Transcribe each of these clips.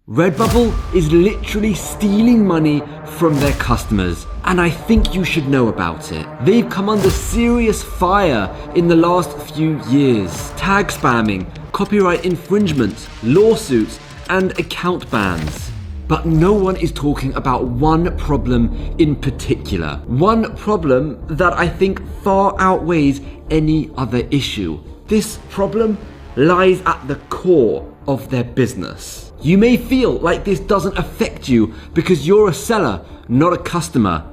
Redbubble is literally stealing money from their customers, and I think you should know about it. They've come under serious fire in the last few years. Tag spamming, copyright infringements, lawsuits, and account bans. But no one is talking about one problem in particular. One problem that I think far outweighs any other issue. This problem lies at the core of their business. You may feel like this doesn't affect you because you're a seller, not a customer.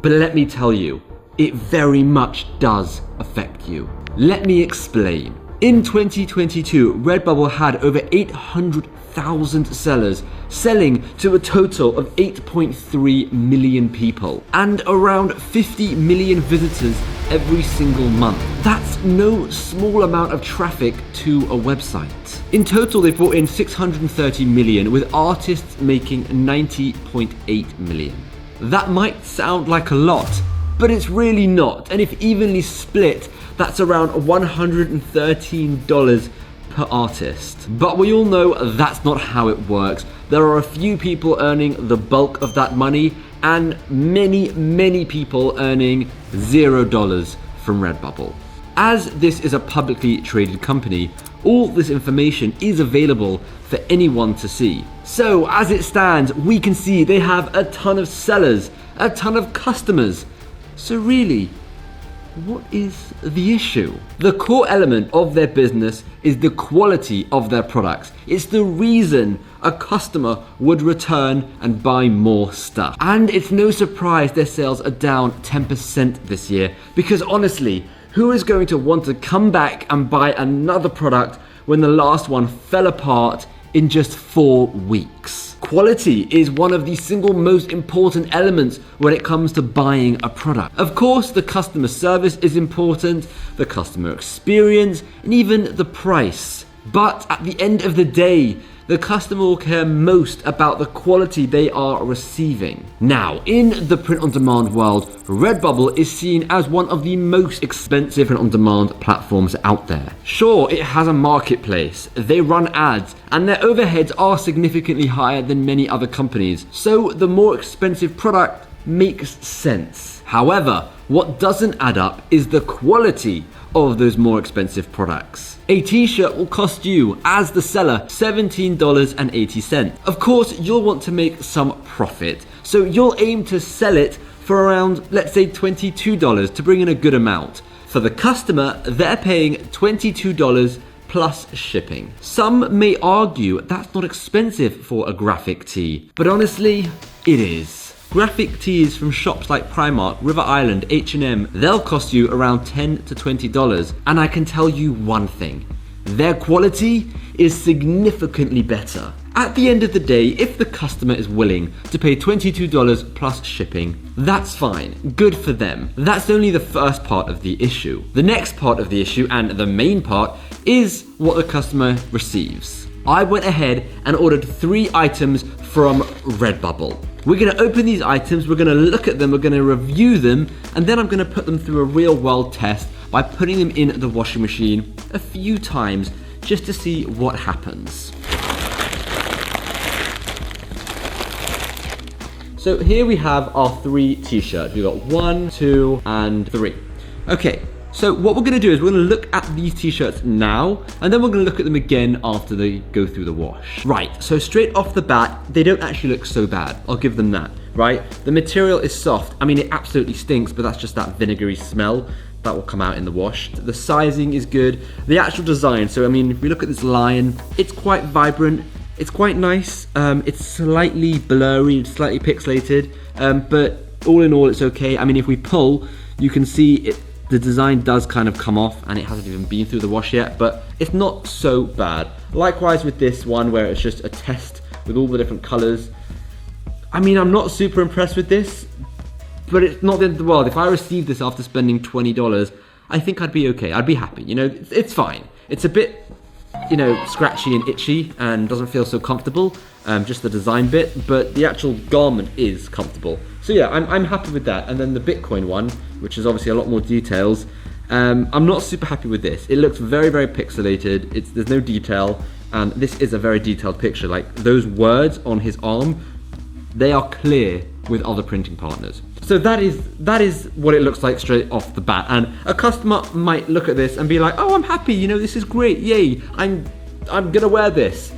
But let me tell you, it very much does affect you. Let me explain. In 2022, Redbubble had over 800,000 sellers selling to a total of 8.3 million people and around 50 million visitors every single month. That's no small amount of traffic to a website. In total, they brought in 630 million, with artists making 90.8 million. That might sound like a lot, but it's really not. And if evenly split, that's around $113 per artist. But we all know that's not how it works. There are a few people earning the bulk of that money and many people earning $0 from Redbubble. As this is a publicly traded company, all this information is available for anyone to see. So as it stands, we can see they have a ton of sellers, a ton of customers. So really, what is the issue? The core element of their business is the quality of their products. It's the reason a customer would return and buy more stuff. And it's no surprise their sales are down 10% this year, because honestly, who is going to want to come back and buy another product when the last one fell apart in just 4 weeks? Quality is one of the single most important elements when it comes to buying a product. Of course, the customer service is important, the customer experience, and even the price. But at the end of the day, the customer will care most about the quality they are receiving. Now, in the print-on-demand world, Redbubble is seen as one of the most expensive print-on-demand platforms out there. Sure, it has a marketplace, they run ads, and their overheads are significantly higher than many other companies, so the more expensive product makes sense. However, what doesn't add up is the quality of those more expensive products. A t-shirt will cost you, as the seller, $17.80. Of course, you'll want to make some profit, so you'll aim to sell it for around, let's say, $22 to bring in a good amount. For the customer, they're paying $22 plus shipping. Some may argue that's not expensive for a graphic tee, but honestly, it is. Graphic tees from shops like Primark, River Island, H&M, they'll cost you around $10 to $20. And I can tell you one thing, their quality is significantly better. At the end of the day, if the customer is willing to pay $22 plus shipping, that's fine, good for them. That's only the first part of the issue. The next part of the issue, and the main part, is what the customer receives. I went ahead and ordered 3 items from Redbubble. We're gonna open these items, we're gonna look at them, we're gonna review them, and then I'm gonna put them through a real world test by putting them in the washing machine a few times just to see what happens. So here we have our 3 t-shirts. We've got 1, 2, and 3. Okay. So what we're gonna do is we're gonna look at these t-shirts now, and then we're gonna look at them again after they go through the wash. Right, so straight off the bat, they don't actually look so bad. I'll give them that, right? The material is soft. I mean, it absolutely stinks, but that's just that vinegary smell that will come out in the wash. The sizing is good. The actual design, so I mean, if we look at this lion, it's quite vibrant. It's quite nice. It's slightly blurry, slightly pixelated, but all in all, it's okay. I mean, if we pull, you can see it. The design does kind of come off, and it hasn't even been through the wash yet, but it's not so bad. Likewise with this one, where it's just a test with all the different colors. I mean, I'm not super impressed with this, but it's not the end of the world. If I received this after spending $20, I think I'd be okay. I'd be happy, you know, it's fine. It's a bit, you know, scratchy and itchy and doesn't feel so comfortable, just the design bit, but the actual garment is comfortable. So yeah, I'm happy with that. And then the Bitcoin one, which is obviously a lot more details, I'm not super happy with this. It looks very pixelated. There's no detail. And this is a very detailed picture. Like those words on his arm, they are clear with other printing partners. So that is what it looks like straight off the bat. And a customer might look at this and be like, oh, I'm happy, you know, this is great, yay, I'm gonna wear this.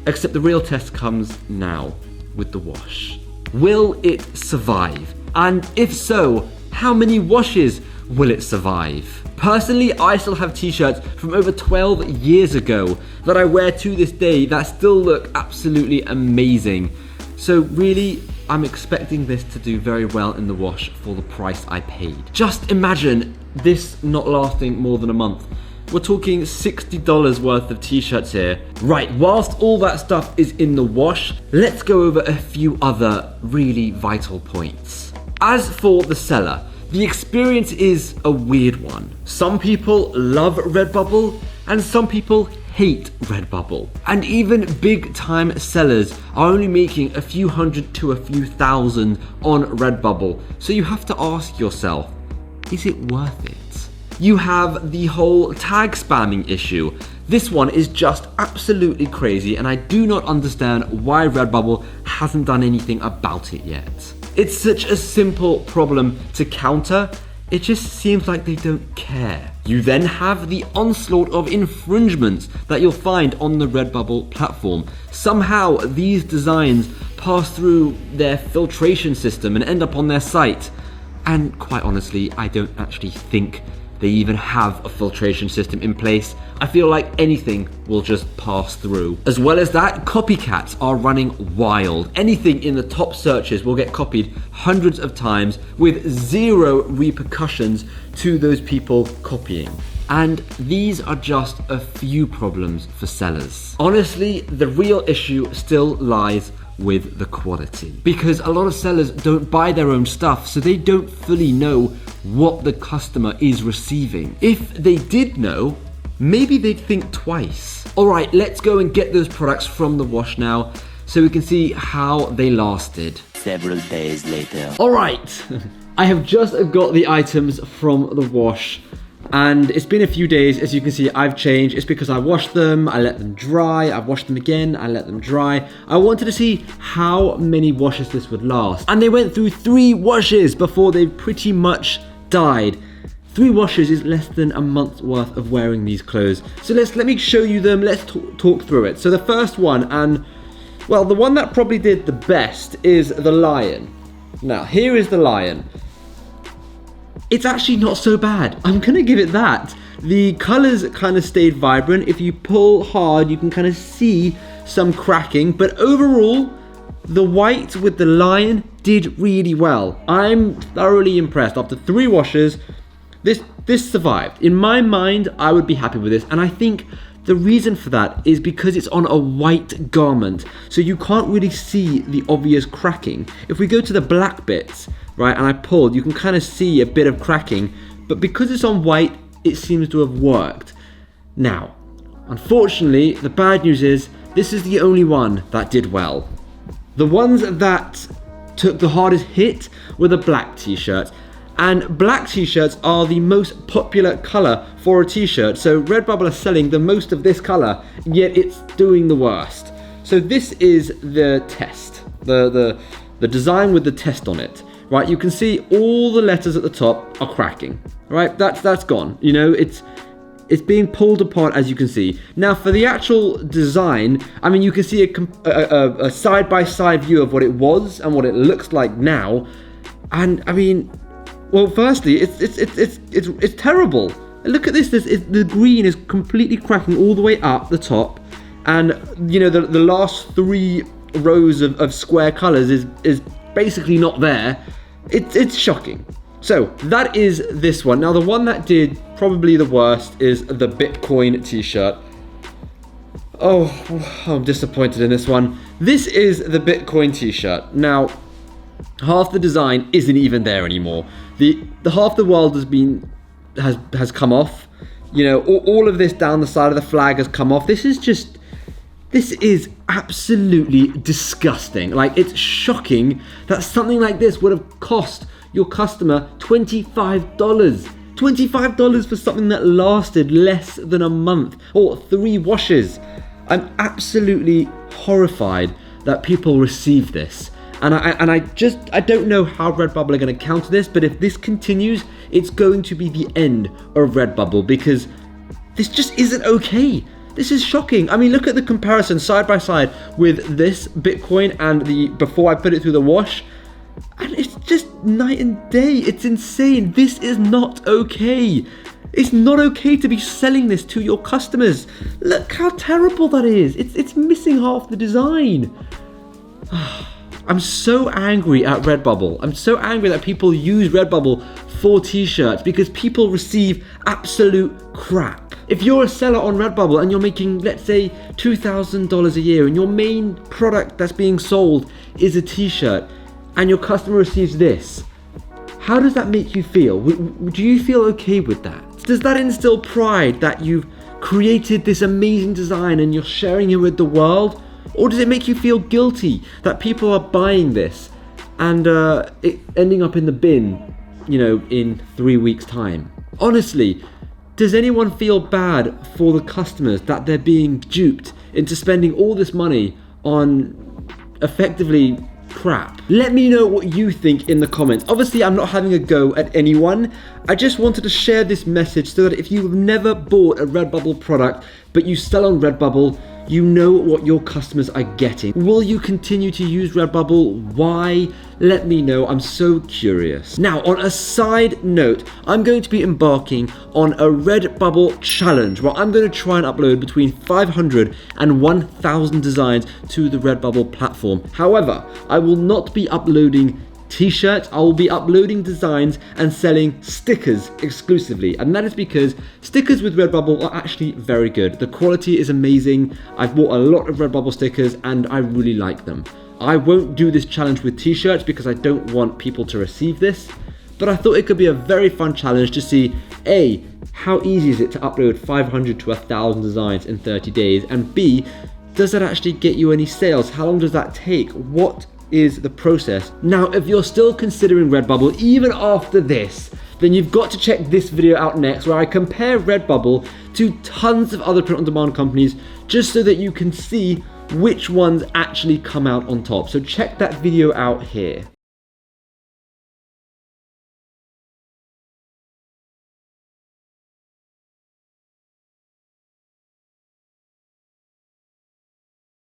Except the real test comes now with the wash. Will it survive? And if so, how many washes will it survive? Personally, I still have t-shirts from over 12 years ago that I wear to this day that still look absolutely amazing. So really, I'm expecting this to do very well in the wash for the price I paid. Just imagine this not lasting more than a month. We're talking $60 worth of t-shirts here. Right, whilst all that stuff is in the wash, let's go over a few other really vital points. As for the seller, the experience is a weird one. Some people love Redbubble and some people hate Redbubble. And even big time sellers are only making a few hundred to a few thousand on Redbubble. So you have to ask yourself, is it worth it? You have the whole tag spamming issue. This one is just absolutely crazy and I do not understand why Redbubble hasn't done anything about it yet. It's such a simple problem to counter, it just seems like they don't care. You then have the onslaught of infringements that you'll find on the Redbubble platform. Somehow these designs pass through their filtration system and end up on their site. And quite honestly, I don't actually think they even have a filtration system in place. I feel like anything will just pass through. As well as that, copycats are running wild. Anything in the top searches will get copied hundreds of times with zero repercussions to those people copying. And these are just a few problems for sellers. Honestly, the real issue still lies with the quality. Because a lot of sellers don't buy their own stuff, so they don't fully know what the customer is receiving. If they did know, maybe they'd think twice. All right, let's go and get those products from the wash now so we can see how they lasted. Several days later. All right, I have just got the items from the wash. And it's been a few days. As you can see, I've changed. It's because I washed them, I let them dry, I've washed them again, I let them dry. I wanted to see how many washes this would last. And they went through 3 washes before they pretty much died. 3 washes is less than a month's worth of wearing these clothes. So let me show you them, let's talk through it. So the first one, and well, the one that probably did the best is the lion. Now, here is the lion. It's actually not so bad. I'm gonna give it that. The colors kind of stayed vibrant. If you pull hard, you can kind of see some cracking, but overall, the white with the lion did really well. I'm thoroughly impressed. After 3 washes, this survived. In my mind, I would be happy with this, and I think the reason for that is because it's on a white garment, so you can't really see the obvious cracking. If we go to the black bits, right, and I pulled, you can kind of see a bit of cracking, but because it's on white, it seems to have worked. Now, unfortunately, the bad news is, this is the only one that did well. The ones that took the hardest hit were the black t-shirts. And black t-shirts are the most popular color for a t-shirt. So Redbubble are selling the most of this color, yet it's doing the worst. So this is the test, the design with the test on it, right? You can see all the letters at the top are cracking, right? That's gone. You know, it's being pulled apart, as you can see. Now for the actual design, I mean, you can see a side-by-side view of what it was and what it looks like now. And I mean, well, firstly, it's terrible. Look at this. The green is completely cracking all the way up the top, and you know the last 3 rows of square colors is basically not there. It's shocking. So that is this one. Now the one that did probably the worst is the Bitcoin t-shirt. Oh, I'm disappointed in this one. This is the Bitcoin t-shirt. Now, half the design isn't even there anymore. The half the world has come off. You know, all of this down the side of the flag has come off. This is absolutely disgusting. Like, it's shocking that something like this would have cost your customer $25. $25 for something that lasted less than a month or 3 washes. I'm absolutely horrified that people receive this. And I don't know how Redbubble are going to counter this, but if this continues, it's going to be the end of Redbubble, because this just isn't okay. This is shocking. I mean, look at the comparison side by side with this Bitcoin and the before I put it through the wash. And it's just night and day. It's insane. This is not okay. It's not okay to be selling this to your customers. Look how terrible that is. It's missing half the design. I'm so angry at Redbubble. I'm so angry that people use Redbubble for t-shirts, because people receive absolute crap. If you're a seller on Redbubble and you're making, let's say, $2,000 a year, and your main product that's being sold is a t-shirt, and your customer receives this, how does that make you feel? Do you feel okay with that? Does that instill pride that you've created this amazing design and you're sharing it with the world? Or does it make you feel guilty that people are buying this and it ending up in the bin, in 3 weeks' time? Honestly, does anyone feel bad for the customers that they're being duped into spending all this money on effectively crap? Let me know what you think in the comments. Obviously, I'm not having a go at anyone. I just wanted to share this message so that if you've never bought a Redbubble product, but you sell on Redbubble, you know what your customers are getting. Will you continue to use Redbubble? Why? Let me know. I'm so curious. Now, on a side note, I'm going to be embarking on a Redbubble challenge where I'm going to try and upload between 500 and 1,000 designs to the Redbubble platform. However, I will not be uploading t-shirts. I will be uploading designs and selling stickers exclusively, and that is because stickers with Redbubble are actually very good. The quality is amazing. I've bought a lot of Redbubble stickers and I really like them. I won't do this challenge with t-shirts because I don't want people to receive this, but I thought it could be a very fun challenge to see A, how easy is it to upload 500 to 1,000 designs in 30 days, and B, does that actually get you any sales? How long does that take? What is the process? Now, if you're still considering Redbubble even after this, then you've got to check this video out next, where I compare Redbubble to tons of other print-on-demand companies, just so that you can see which ones actually come out on top. So check that video out here.